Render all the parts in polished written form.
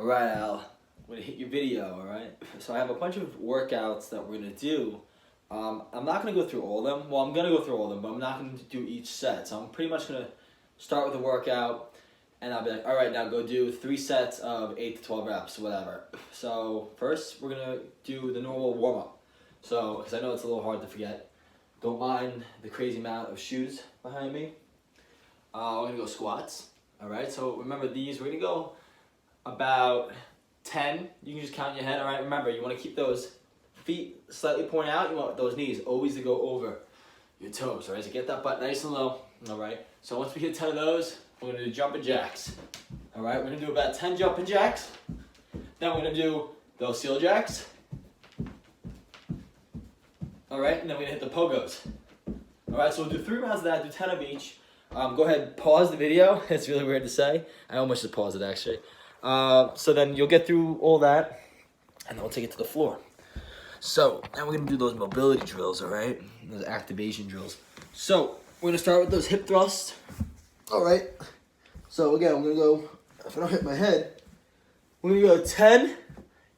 Alright, Al, I'm gonna hit your video, alright? So I have a bunch of workouts that we're gonna do. I'm not gonna go through all of them. Well, I'm gonna go through all of them, but I'm not gonna do each set. So I'm pretty much gonna start with a workout, and I'll be like, alright, now go do 3 sets of 8 to 12 reps, whatever. So first, we're gonna do the normal warm-up. So, because I know it's a little hard to forget, don't mind the crazy amount of shoes behind me. We're gonna go squats, alright? So remember these, we're gonna go about 10. You can just count in your head. All right, remember, you want to keep those feet slightly pointing out. You want those knees always to go over your toes. All right, so get that butt nice and low. All right, so once we hit 10 of those, we're gonna do jumping jacks. All right, we're gonna do about 10 jumping jacks. Then we're gonna do those seal jacks. All right, and then we're gonna hit the pogos. All right, so we'll do 3 rounds of that. Do 10 of each. Go ahead, pause the video. It's really weird to say. I almost just paused it actually. So then you'll get through all that, and then we'll take it to the floor. So now we're gonna do those mobility drills, all right? Those activation drills. So we're gonna start with those hip thrusts. All right. So again, I'm gonna go. If I don't hit my head, we're gonna go 10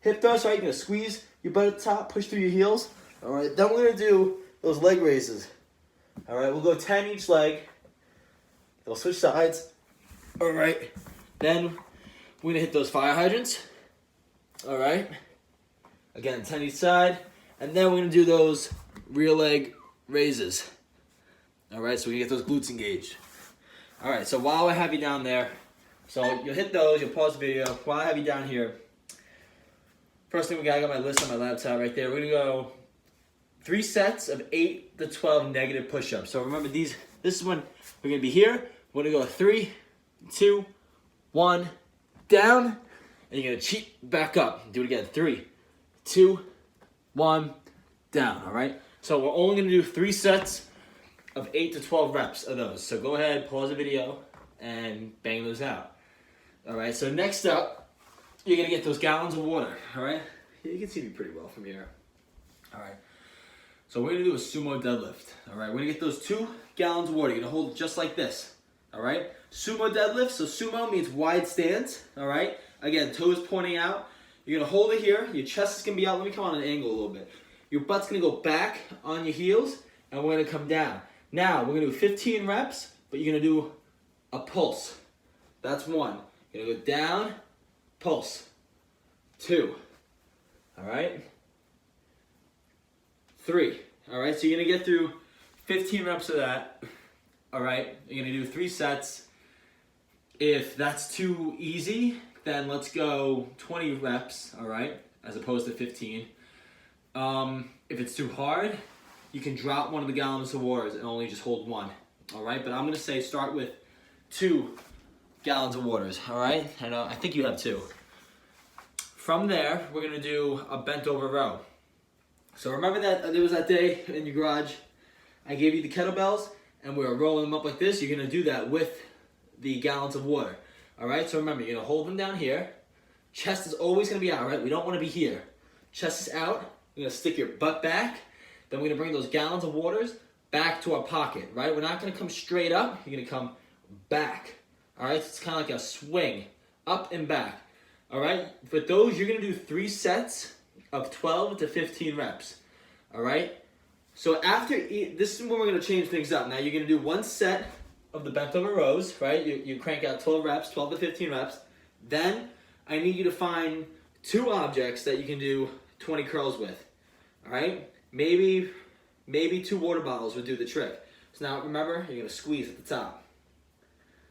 hip thrusts. Right, you're gonna squeeze your butt at the top, push through your heels. All right. Then we're gonna do those leg raises. All right. We'll go 10 each leg. They'll switch sides. All right. Then we're gonna hit those fire hydrants. All right. Again, 10 each side. And then we're gonna do those rear leg raises. All right, so we get those glutes engaged. All right, so while I have you down there, so you'll hit those, you'll pause the video. While I have you down here, first thing I got my list on my laptop right there. We're gonna go 3 sets of 8 to 12 negative push-ups. So remember this is when we're gonna be here. We're gonna go 3, 2, 1, down, and you're gonna cheat back up. Do it again. 3, 2, 1, down. All right. So we're only gonna do 3 sets of 8 to 12 reps of those. So go ahead, pause the video, and bang those out. All right. So next up, you're gonna get those gallons of water. All right. You can see me pretty well from here. All right. So we're gonna do a sumo deadlift. All right. We're gonna get those 2 gallons of water. You're gonna hold it just like this. All right. Sumo deadlift. So sumo means wide stance. All right. Again, toes pointing out. You're gonna hold it here. Your chest is gonna be out. Let me come on an angle a little bit. Your butt's gonna go back on your heels, and we're gonna come down. Now we're gonna do 15 reps, but you're gonna do a pulse. That's 1. You're gonna go down, pulse. 2. All right. 3. All right. So you're gonna get through 15 reps of that. All right. You're gonna do 3 sets. If that's too easy, then let's go 20 reps, all right, as opposed to 15. If it's too hard, you can drop one of the gallons of water and only just hold 1, all right? But I'm gonna say start with 2 gallons of waters, all right? And I think you have 2. From there, we're gonna do a bent over row. So remember that there was that day in your garage, I gave you the kettlebells, and we were rolling them up like this. You're gonna do that with the gallons of water. All right, so remember, you're gonna hold them down here. Chest is always gonna be out, right? We don't wanna be here. Chest is out. You're gonna stick your butt back. Then we're gonna bring those gallons of waters back to our pocket, right? We're not gonna come straight up. You're gonna come back. All right, so it's kind of like a swing, up and back. All right, for those, you're gonna do 3 sets of 12 to 15 reps. All right, so after this is when we're gonna change things up. Now you're gonna do 1 set of the bent over rows, right? You crank out 12 reps, 12 to 15 reps. Then I need you to find 2 objects that you can do 20 curls with, all right? Maybe 2 water bottles would do the trick. So now remember, you're gonna squeeze at the top.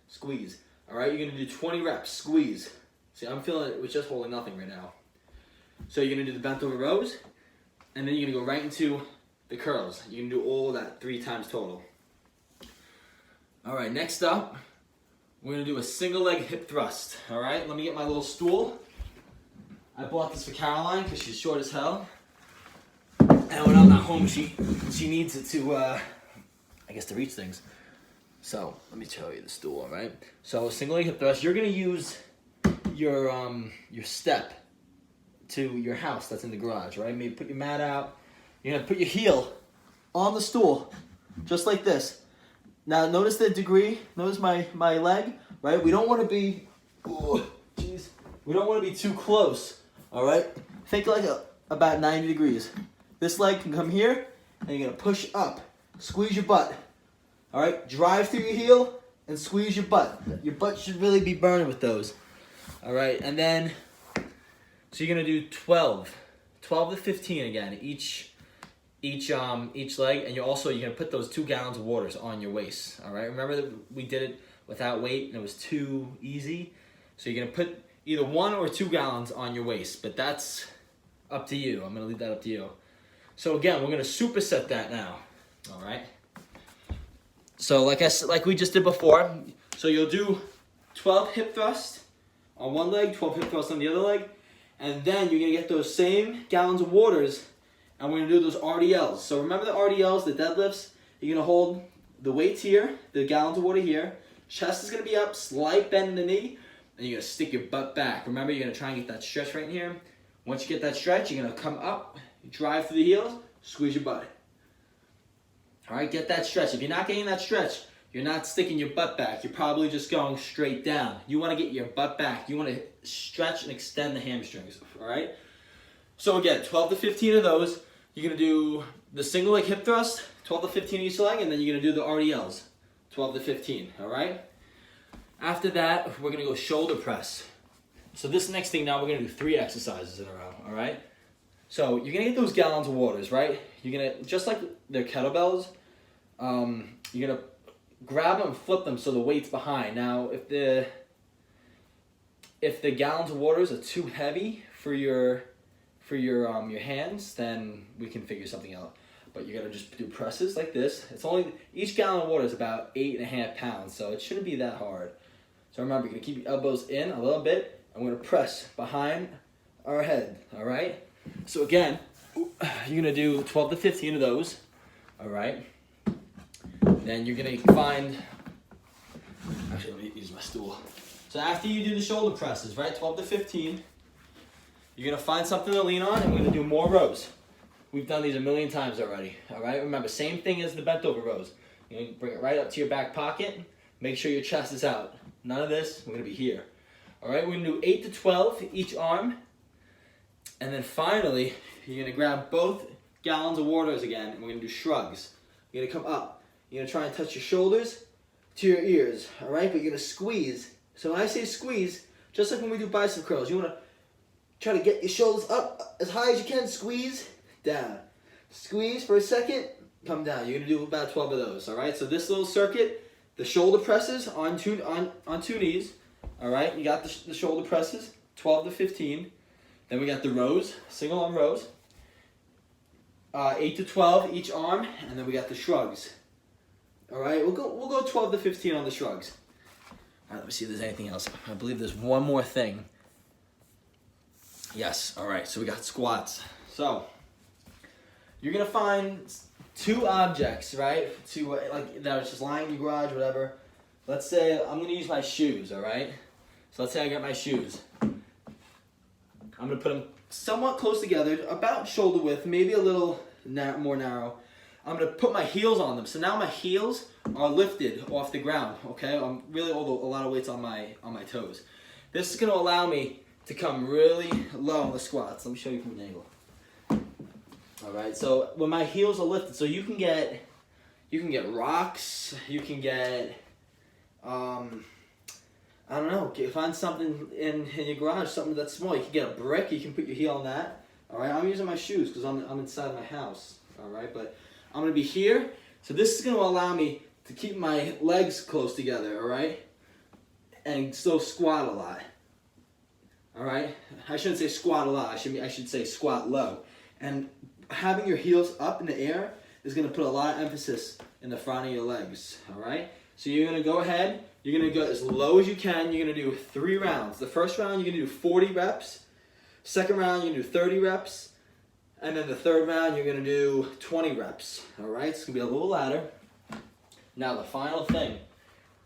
Squeeze, all right? You're gonna do 20 reps, squeeze. See, I'm feeling it with just holding nothing right now. So you're gonna do the bent over rows, and then you're gonna go right into the curls. You can do all that 3 times total. All right, next up, we're gonna do a single leg hip thrust. All right, let me get my little stool. I bought this for Caroline because she's short as hell. And when I'm not home, she needs it to, I guess, to reach things. So let me show you the stool, all right? So single leg hip thrust, you're gonna use your step to your house that's in the garage, right? Maybe put your mat out. You're gonna put your heel on the stool, just like this. Now notice the degree, notice my leg, right? We don't want to be, we We don't want to be too close, all right? Think like about 90 degrees. This leg can come here, and you're going to push up. Squeeze your butt, all right? Drive through your heel and squeeze your butt. Your butt should really be burning with those, all right? And then, so you're going to do 12 to 15 again, each leg, and you're going to put those 2 gallons of waters on your waist, all right? Remember that we did it without weight, and it was too easy? So you're going to put either 1 or 2 gallons on your waist, but that's up to you. I'm going to leave that up to you. So again, we're going to superset that now, all right? So like we just did before, so you'll do 12 hip thrusts on one leg, 12 hip thrusts on the other leg, and then you're going to get those same gallons of waters, and we're going to do those RDLs. So remember the RDLs, the deadlifts? You're going to hold the weights here, the gallons of water here, chest is going to be up, slight bend in the knee, and you're going to stick your butt back. Remember, you're going to try and get that stretch right in here. Once you get that stretch, you're going to come up, drive through the heels, squeeze your butt. All right, get that stretch. If you're not getting that stretch, you're not sticking your butt back. You're probably just going straight down. You want to get your butt back. You want to stretch and extend the hamstrings, all right? So again, 12 to 15 of those. You're going to do the single leg hip thrust, 12 to 15 each leg, and then you're going to do the RDLs, 12 to 15, all right? After that, we're going to go shoulder press. So this next thing now, we're going to do 3 exercises in a row, all right? So you're going to get those gallons of waters, right? You're going to, just like their kettlebells, you're going to grab them and flip them so the weight's behind. Now, if the gallons of waters are too heavy for your hands, then we can figure something out. But you're going to just do presses like this. It's only, each gallon of water is about 8.5 pounds, so it shouldn't be that hard. So remember, you're going to keep your elbows in a little bit, and we're going to press behind our head, all right? So again, you're going to do 12 to 15 of those, all right? Then you're going to find, actually let me use my stool. So after you do the shoulder presses, right, 12 to 15, you're going to find something to lean on, and we're going to do more rows. We've done these a million times already, all right? Remember, same thing as the bent over rows. You're going to bring it right up to your back pocket. Make sure your chest is out. None of this, we're going to be here. All right, we're going to do 8 to 12 each arm. And then finally, you're going to grab both gallons of waters again, and we're going to do shrugs. You're going to come up. You're going to try and touch your shoulders to your ears, all right? But you're going to squeeze. So when I say squeeze, just like when we do bicep curls, you want to try to get your shoulders up as high as you can, squeeze, down. Squeeze for a second, come down. You're going to do about 12 of those, all right? So this little circuit, the shoulder presses on two knees, all right? You got the shoulder presses, 12 to 15. Then we got the rows, single arm rows, 8 to 12 each arm, and then we got the shrugs. All right, we'll go 12 to 15 on the shrugs. All right, let me see if there's anything else. I believe there's one more thing. Yes, all right, so we got squats. So you're gonna find 2 objects, right? Like that are just lying in your garage, whatever. Let's say I'm gonna use my shoes, all right? So let's say I got my shoes. I'm going to put them somewhat close together, about shoulder width, maybe a little more narrow. I'm going to put my heels on them. So now my heels are lifted off the ground, okay? I'm really holding a lot of weights on my toes. This is going to allow me to come really low on the squats. Let me show you from an angle. All right, so when my heels are lifted, so you can get rocks, you can get, I don't know, find something in your garage, something that's small. You can get a brick, you can put your heel on that. All right, I'm using my shoes because I'm inside my house. All right, but I'm going to be here. So this is going to allow me to keep my legs close together, all right? And still squat a lot. All right? I shouldn't say squat a lot. I should say squat low. And having your heels up in the air is going to put a lot of emphasis in the front of your legs, all right? So you're going to go ahead. You're going to go as low as you can. You're going to do 3 rounds. The first round, you're going to do 40 reps. Second round, you're going to do 30 reps. And then the third round, you're going to do 20 reps. All right? It's going to be a little ladder. Now, the final thing.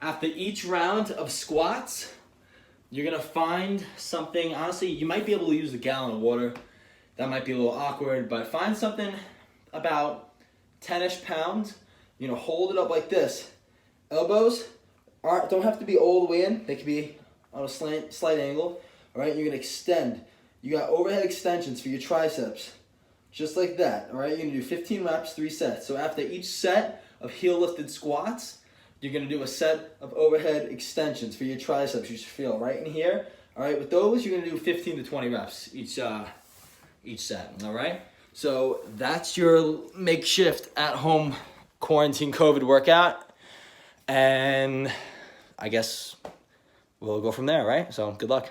After each round of squats, you're going to find something. Honestly, you might be able to use a gallon of water. That might be a little awkward. But find something about 10-ish pounds. You know, hold it up like this. Elbows don't have to be all the way in. They can be on a slight angle. All right, you're gonna extend. You got overhead extensions for your triceps, just like that. All right, you're gonna do 15 reps, 3 sets. So after each set of heel lifted squats, you're gonna do a set of overhead extensions for your triceps. You should feel right in here. All right, with those, you're gonna do 15 to 20 reps each set. All right. So that's your makeshift at-home quarantine COVID workout, and I guess we'll go from there, right? So good luck.